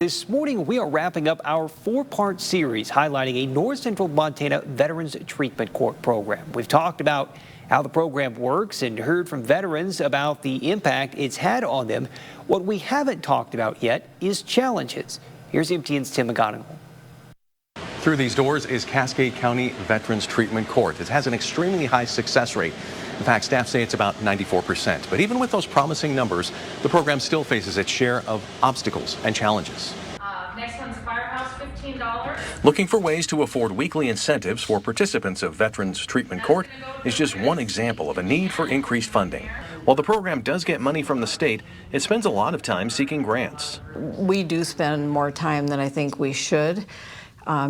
This morning, we are wrapping up our four-part series highlighting a North Central Montana Veterans Treatment Court program. We've talked about how the program works and heard from veterans about the impact it's had on them. What we haven't talked about yet is challenges. Here's MTN's Tim McGonigal. Through these doors is Cascade County Veterans Treatment Court. It has an extremely high success rate. In fact, staff say it's about 94%. But even with those promising numbers, the program still faces its share of obstacles and challenges. Next one's Firehouse, $15. Looking for ways to afford weekly incentives for participants of Veterans Treatment Court is just one example of a need for increased funding. While the program does get money from the state, it spends a lot of time seeking grants. We do spend more time than I think we should.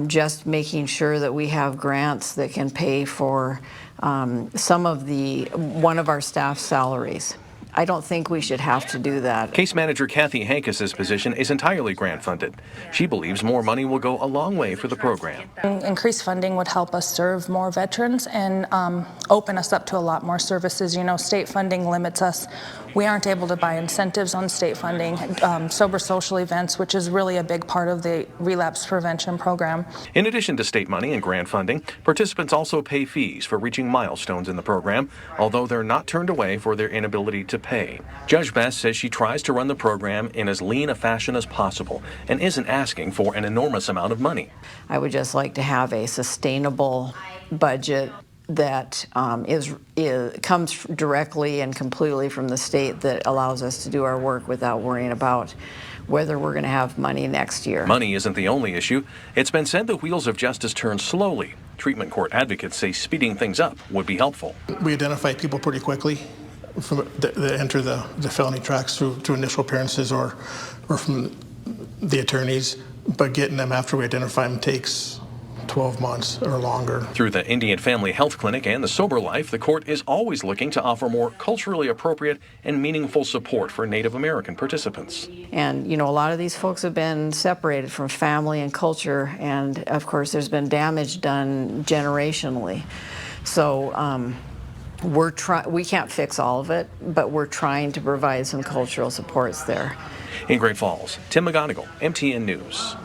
Just making sure that we have grants that can pay for one of our staff salaries. I don't think we should have to do that. Case manager Kathy Hankis's position is entirely grant funded. She believes more money will go a long way for the program. Increased funding would help us serve more veterans and open us up to a lot more services. You know, state funding limits us. We aren't able to buy incentives on state funding, sober social events, which is really a big part of the relapse prevention program. In addition to state money and grant funding, participants also pay fees for reaching milestones in the program, although they're not turned away for their inability to pay. Judge Bess says she tries to run the program in as lean a fashion as possible and isn't asking for an enormous amount of money. I would just like to have a sustainable budget that comes directly and completely from the state, that allows us to do our work without worrying about whether we're going to have money next year. Money isn't the only issue. It's been said the wheels of justice turn slowly. Treatment court advocates say speeding things up would be helpful. We identify people pretty quickly that enter the felony tracks through initial appearances or from the attorneys, but getting them after we identify them takes 12 months or longer. Through the Indian Family Health Clinic and the Sober Life, the court is always looking to offer more culturally appropriate and meaningful support for Native American participants. And, you know, a lot of these folks have been separated from family and culture, and of course there's been damage done generationally. So we can't fix all of it, but we're trying to provide some cultural supports there. In Great Falls, Tim McGonigal, MTN News.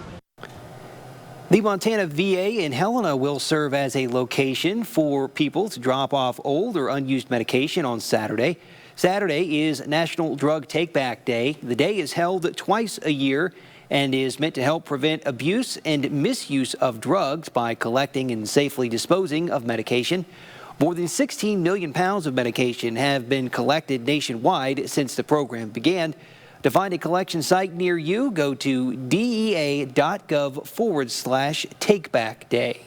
The Montana VA in Helena will serve as a location for people to drop off old or unused medication on Saturday. Saturday is National Drug Take-Back Day. The day is held twice a year and is meant to help prevent abuse and misuse of drugs by collecting and safely disposing of medication. More than 16 million pounds of medication have been collected nationwide since the program began. To find a collection site near you, go to dea.gov/takeback day.